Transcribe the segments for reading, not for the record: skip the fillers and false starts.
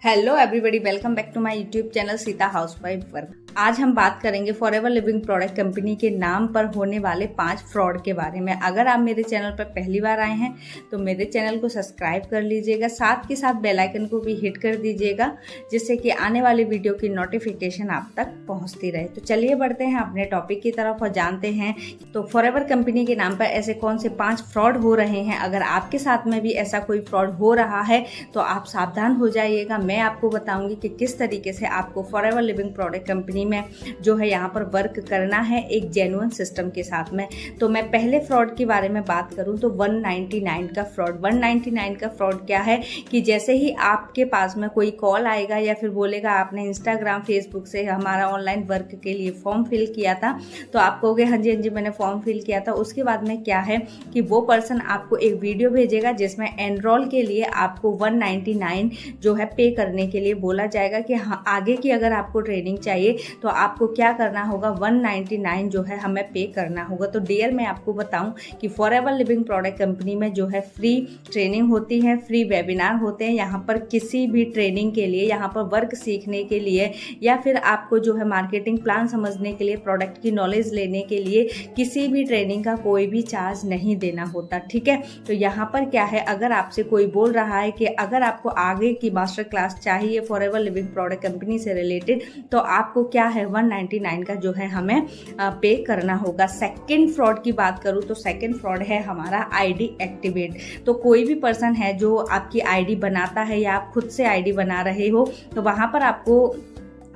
Hello everybody, welcome back to my YouTube channel Sita housewife work. आज हम बात करेंगे फॉरएवर लिविंग प्रोडक्ट कंपनी के नाम पर होने वाले 5 फ्रॉड के बारे में। अगर आप मेरे चैनल पर पहली बार आए हैं तो मेरे चैनल को सब्सक्राइब कर लीजिएगा, साथ के साथ बेल आइकन को भी हिट कर दीजिएगा, जिससे कि आने वाले वीडियो की नोटिफिकेशन आप तक पहुंचती रहे। तो चलिए बढ़ते हैं अपने टॉपिक की तरफ और जानते हैं तो फॉरएवर कंपनी के नाम पर ऐसे कौन से 5 फ्रॉड हो रहे हैं। अगर आपके साथ में भी ऐसा कोई फ्रॉड हो रहा है तो आप सावधान हो जाइएगा। मैं आपको बताऊंगी कि किस तरीके से आपको फॉरएवर लिविंग प्रोडक्ट कंपनी में जो है यहाँ पर वर्क करना है एक जेन्युइन सिस्टम के साथ में। तो मैं पहले फ्रॉड के बारे में बात करूँ तो 199 का फ्रॉड। 199 का फ्रॉड क्या है कि जैसे ही आपके पास में कोई कॉल आएगा या फिर बोलेगा आपने इंस्टाग्राम फेसबुक से हमारा ऑनलाइन वर्क के लिए फॉर्म फिल किया था, तो आप कहोगे हाँ जी मैंने फॉर्म फिल किया था। उसके बाद में क्या है कि वो पर्सन आपको एक वीडियो भेजेगा जिसमें एनरोल के लिए आपको 199 जो है पे करने के लिए बोला जाएगा कि हाँ आगे की अगर आपको ट्रेनिंग चाहिए तो आपको क्या करना होगा, 199 जो है हमें पे करना होगा। तो डियर मैं आपको बताऊं कि फॉरएवर लिविंग प्रोडक्ट कंपनी में जो है फ्री ट्रेनिंग होती है, फ्री वेबिनार होते हैं। यहाँ पर किसी भी ट्रेनिंग के लिए, यहाँ पर वर्क सीखने के लिए या फिर आपको जो है मार्केटिंग प्लान समझने के लिए, प्रोडक्ट की नॉलेज लेने के लिए किसी भी ट्रेनिंग का कोई भी चार्ज नहीं देना होता, ठीक है। तो यहाँ पर क्या है, अगर आपसे कोई बोल रहा है कि अगर आपको आगे की मास्टर क्लास चाहिए फॉरएवर लिविंग प्रोडक्ट कंपनी से रिलेटेड तो आपको क्या है 199 का जो है हमें पे करना होगा। सेकंड फ्रॉड की बात करूं तो सेकंड फ्रॉड है हमारा आईडी एक्टिवेट। तो कोई भी पर्सन है जो आपकी आईडी बनाता है या आप खुद से आईडी बना रहे हो तो वहां पर आपको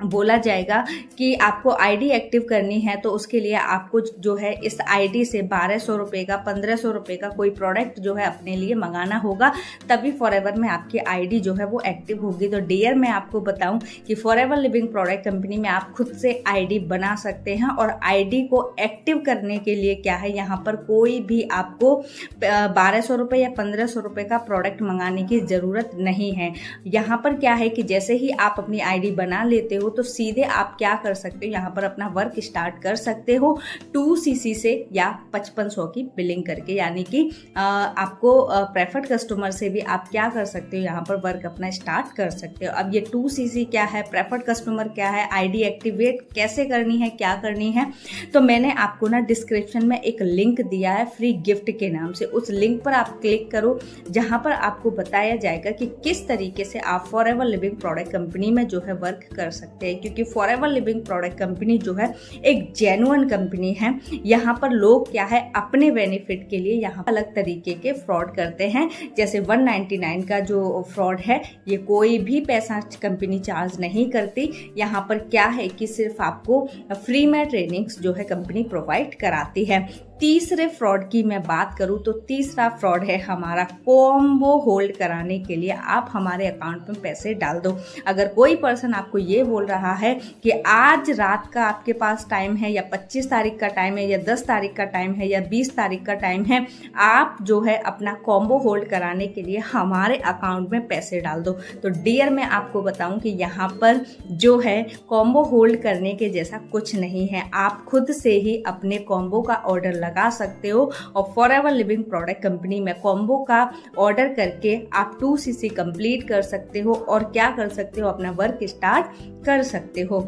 बोला जाएगा कि आपको आईडी एक्टिव करनी है, तो उसके लिए आपको जो है इस आईडी से 1200 रुपये का, 1500 रुपये का कोई प्रोडक्ट जो है अपने लिए मंगाना होगा, तभी फॉरएवर में आपकी आईडी जो है वो एक्टिव होगी। तो डियर मैं आपको बताऊं कि फॉरएवर लिविंग प्रोडक्ट कंपनी में आप खुद से आईडी बना सकते हैं और आईडी को एक्टिव करने के लिए क्या है, यहाँ पर कोई भी आपको 1200 रुपये या 1500 रुपये का प्रोडक्ट मंगाने की ज़रूरत नहीं है। यहाँ पर क्या है कि जैसे ही आप अपनी आईडी बना लेते हो तो सीधे आप क्या कर सकते हो, यहाँ पर अपना वर्क स्टार्ट कर सकते हो 2cc से या 5500 की बिलिंग करके, यानी कि आपको प्रेफर्ड कस्टमर से भी आप क्या कर सकते हो, यहाँ पर वर्क अपना स्टार्ट कर सकते हो। अब ये 2cc क्या है, प्रेफर्ड कस्टमर क्या है, आईडी एक्टिवेट कैसे करनी है, क्या करनी है, तो मैंने आपको ना डिस्क्रिप्शन में एक लिंक दिया है फ्री गिफ्ट के नाम से। उस लिंक पर आप क्लिक करो जहाँ पर आपको बताया जाएगा कि किस तरीके से आप फॉरएवर लिविंग प्रोडक्ट कंपनी में जो है वर्क कर सकते हैं, क्योंकि फॉरएवर लिविंग प्रोडक्ट कंपनी जो है एक जेन्युइन कंपनी है। यहाँ पर लोग क्या है अपने बेनिफिट के लिए यहाँ अलग तरीके के फ्रॉड करते हैं। जैसे 199 का जो फ्रॉड है ये कोई भी पैसा कंपनी चार्ज नहीं करती। यहाँ पर क्या है कि सिर्फ आपको फ्री में ट्रेनिंग्स जो है कंपनी प्रोवाइड कराती है। तीसरे फ्रॉड की मैं बात करूं तो तीसरा फ्रॉड है हमारा कॉम्बो होल्ड कराने के लिए आप हमारे अकाउंट में पैसे डाल दो। अगर कोई पर्सन आपको ये बोल रहा है कि आज रात का आपके पास टाइम है या 25 तारीख का टाइम है या 10 तारीख का टाइम है या 20 तारीख का टाइम है, आप जो है अपना कॉम्बो होल्ड कराने के लिए हमारे अकाउंट में पैसे डाल दो, तो डियर मैं आपको बताऊं कि यहाँ पर जो है कॉम्बो होल्ड करने के जैसा कुछ नहीं है। आप खुद से ही अपने कॉम्बो का ऑर्डर लगा सकते हो और फॉरएवर लिविंग प्रोडक्ट कंपनी में कॉम्बो का ऑर्डर करके आप 2cc कंप्लीट कर सकते हो और क्या कर सकते हो, अपना वर्क स्टार्ट कर सकते हो,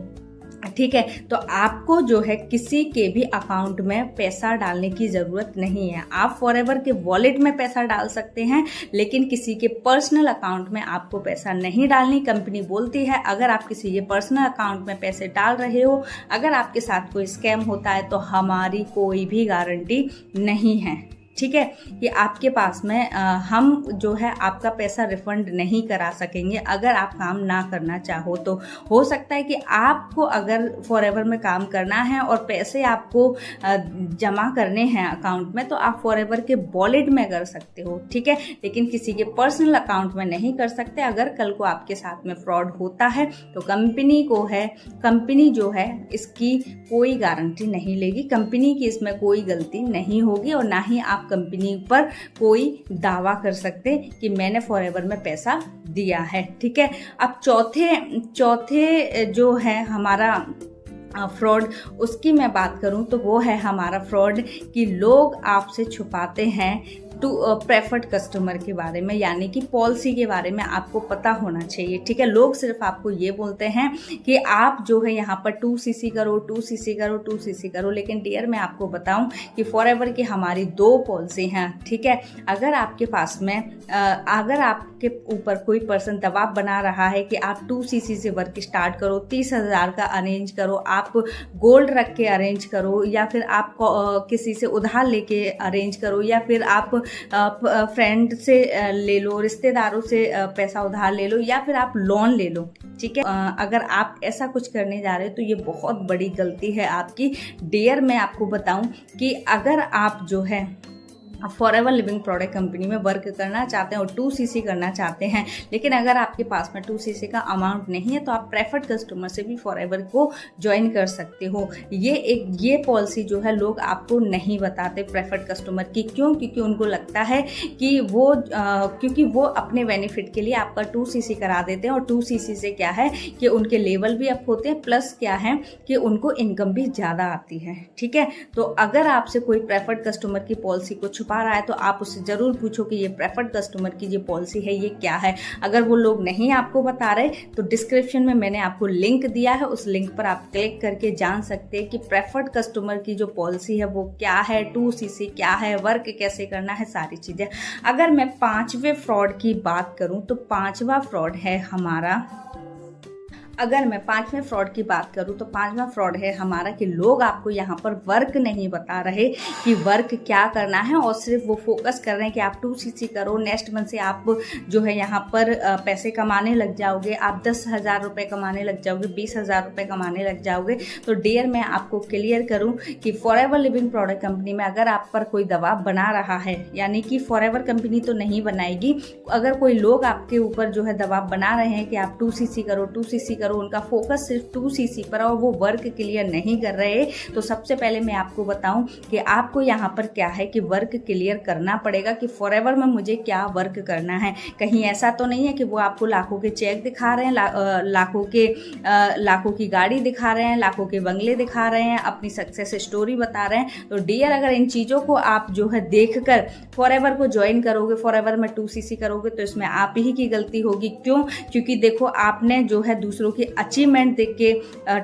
ठीक है। तो आपको जो है किसी के भी अकाउंट में पैसा डालने की ज़रूरत नहीं है। आप फॉरएवर के वॉलेट में पैसा डाल सकते हैं, लेकिन किसी के पर्सनल अकाउंट में आपको पैसा नहीं डालनी। कंपनी बोलती है अगर आप किसी के पर्सनल अकाउंट में पैसे डाल रहे हो, अगर आपके साथ कोई स्कैम होता है तो हमारी कोई भी गारंटी नहीं है, ठीक है, कि आपके पास में हम जो है आपका पैसा रिफंड नहीं करा सकेंगे अगर आप काम ना करना चाहो। तो हो सकता है कि आपको अगर फॉरएवर में काम करना है और पैसे आपको जमा करने हैं अकाउंट में तो आप फॉरएवर के वॉलेट में कर सकते हो, ठीक है, लेकिन किसी के पर्सनल अकाउंट में नहीं कर सकते। अगर कल को आपके साथ में फ्रॉड होता है तो कंपनी जो है इसकी कोई गारंटी नहीं लेगी, कंपनी की इसमें कोई गलती नहीं होगी और ना ही आप कंपनी पर कोई दावा कर सकते कि मैंने फॉरएवर में पैसा दिया है, ठीक है। अब चौथे जो है हमारा फ्रॉड, उसकी मैं बात करूं तो वो है हमारा फ्रॉड कि लोग आपसे छुपाते हैं प्रेफर्ड कस्टमर के बारे में, यानी कि पॉलिसी के बारे में आपको पता होना चाहिए। ठीक है, लोग सिर्फ आपको ये बोलते हैं कि आप जो है यहाँ पर 2cc करो, 2cc करो, 2cc करो, लेकिन डियर मैं आपको बताऊं कि फॉरएवर की हमारी 2 पॉलिसी हैं। ठीक है, अगर आपके पास में अगर आपके ऊपर कोई पर्सन दबाव बना रहा है कि आप 2cc से वर्क स्टार्ट करो, 30,000 का अरेंज करो, आप गोल्ड रख के अरेंज करो, या फिर आप किसी से उधार लेके अरेंज करो, या फिर आप फ्रेंड से ले लो, रिश्तेदारों से पैसा उधार ले लो, या फिर आप लोन ले लो। ठीक है, अगर आप ऐसा कुछ करने जा रहे हो तो ये बहुत बड़ी गलती है आपकी। डियर मैं आपको बताऊं कि अगर आप जो है फॉरएवर लिविंग प्रोडक्ट कंपनी में वर्क करना चाहते हैं और 2cc करना चाहते हैं, लेकिन अगर आपके पास में 2cc का अमाउंट नहीं है, तो आप प्रेफर्ड कस्टमर से भी फॉरएवर को ज्वाइन कर सकते हो। ये पॉलिसी जो है लोग आपको नहीं बताते प्रेफर्ड कस्टमर की। क्यों? क्योंकि उनको लगता है कि क्योंकि वो अपने बेनिफिट के लिए आपका 2cc करा देते हैं, और 2cc से क्या है कि उनके लेवल भी अप होते हैं, प्लस क्या है कि उनको इनकम भी ज़्यादा आती है। ठीक है, तो अगर आपसे कोई प्रेफर्ड कस्टमर की पॉलिसी को छुपा रहा है तो आप उससे जरूर पूछो कि ये प्रेफर्ड कस्टमर की जो पॉलिसी है ये क्या है। अगर वो लोग नहीं आपको बता रहे तो डिस्क्रिप्शन में मैंने आपको लिंक दिया है, उस लिंक पर आप क्लिक करके जान सकते हैं कि प्रेफर्ड कस्टमर की जो पॉलिसी है वो क्या है, 2cc क्या है, वर्क कैसे करना है, सारी चीज़ें। अगर मैं 5वें फ्रॉड की बात करूं तो 5वां फ्रॉड है हमारा, अगर मैं 5वें फ्रॉड की बात करूं तो 5वां फ्रॉड है हमारा कि लोग आपको यहाँ पर वर्क नहीं बता रहे कि वर्क क्या करना है, और सिर्फ वो फोकस कर रहे हैं कि आप 2cc करो, नेक्स्ट मंथ से आप जो है यहाँ पर पैसे कमाने लग जाओगे, आप 10,000 रुपये कमाने लग जाओगे, 20,000 रुपये कमाने लग जाओगे। तो डियर मैं आपको क्लियर करूँ कि फॉरएवर लिविंग प्रोडक्ट कंपनी में अगर आप पर कोई दबाव बना रहा है, यानी कि फॉरएवर कंपनी तो नहीं बनाएगी, अगर कोई लोग आपके ऊपर जो है दबाव बना रहे हैं कि आप 2cc करो, 2cc करो, उनका फोकस सिर्फ 2cc पर और वो वर्क क्लियर नहीं कर रहे, तो सबसे पहले मैं आपको बताऊं कि आपको यहाँ पर क्या है कि वर्क क्लियर करना पड़ेगा कि फॉरएवर में मुझे क्या वर्क करना है। कहीं ऐसा तो नहीं है कि वो आपको लाखों के चेक दिखा रहे हैं, लाखों की गाड़ी दिखा रहे हैं, लाखों के बंगले दिखा रहे हैं, अपनी सक्सेस स्टोरी बता रहे हैं। तो डियर अगर इन चीज़ों को आप जो है देखकर फॉरएवर को ज्वाइन करोगे, फॉरएवर में 2cc करोगे, तो इसमें आप ही की गलती होगी। क्यों? क्योंकि देखो आपने जो है दूसरों की अचीवमेंट देख के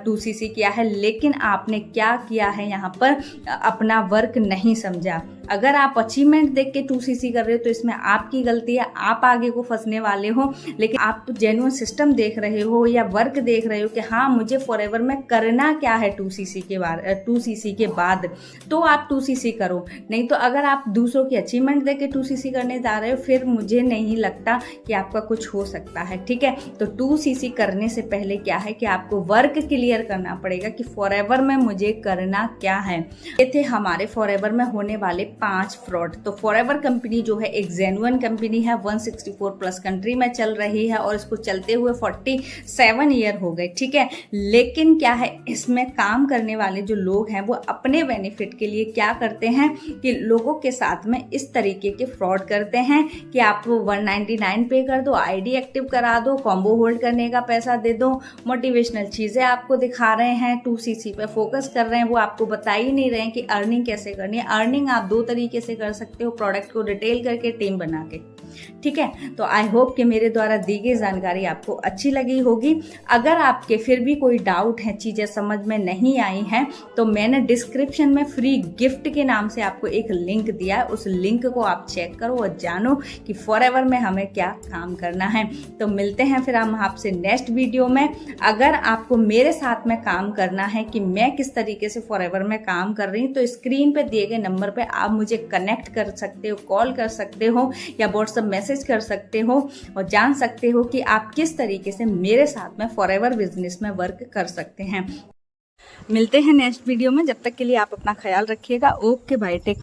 2cc किया है, लेकिन आपने क्या किया है यहाँ पर अपना वर्क नहीं समझा। अगर आप अचीवमेंट देख के 2cc कर रहे हो तो इसमें आपकी गलती है, आप आगे को फंसने वाले हो। लेकिन आप तो जेन्युइन सिस्टम देख रहे हो या वर्क देख रहे हो कि हाँ मुझे फॉरएवर में करना क्या है 2cc के बाद, तो आप 2cc करो। नहीं तो अगर आप दूसरों की अचीवमेंट देख के 2cc करने जा रहे हो, फिर मुझे नहीं लगता कि आपका कुछ हो सकता है। ठीक है, तो 2cc करने से पहले क्या है कि आपको वर्क क्लियर करना पड़ेगा कि फॉरएवर में मुझे करना क्या है। ये थे हमारे फॉरएवर में होने वाले 5 फ्रॉड। तो फॉरएवर कंपनी जो है एक जेन्युइन कंपनी है, 164 प्लस कंट्री में चल रही है और इसको चलते हुए 47 ईयर हो गए। ठीक है, लेकिन क्या है इसमें काम करने वाले जो लोग हैं वो अपने बेनिफिट के लिए क्या करते हैं कि लोगों के साथ में इस तरीके के फ्रॉड करते हैं कि आप 199 पे कर दो, आईडी एक्टिव करा दो, कॉम्बो होल्ड करने का पैसा दे दो, मोटिवेशनल चीज़ें आपको दिखा रहे हैं, 2cc पे फोकस कर रहे हैं, वो आपको बता ही नहीं रहे हैं कि अर्निंग कैसे करनी है। अर्निंग आप 2 तरीके से कर सकते हो, प्रोडक्ट को रिटेल करके, टीम बना के। ठीक है, तो आई होप कि मेरे द्वारा दी गई जानकारी आपको अच्छी लगी होगी। अगर आपके फिर भी कोई डाउट है, चीज़ें समझ में नहीं आई हैं, तो मैंने डिस्क्रिप्शन में फ्री गिफ्ट के नाम से आपको एक लिंक दिया है, उस लिंक को आप चेक करो और जानो कि फॉरएवर में हमें क्या काम करना है। तो मिलते हैं फिर हम आपसे नेक्स्ट वीडियो में। अगर आपको मेरे साथ में काम करना है कि मैं किस तरीके से फॉरएवर में काम कर रही हूँ, तो स्क्रीन पे दिए गए नंबर पे आप मुझे कनेक्ट कर सकते हो, कॉल कर सकते हो या व्हाट्सएप मैसेज कर सकते हो और जान सकते हो कि आप किस तरीके से मेरे साथ में फॉरएवर बिजनेस में वर्क कर सकते हैं। मिलते हैं नेक्स्ट वीडियो में, जब तक के लिए आप अपना ख्याल रखिएगा। Okay bye, take.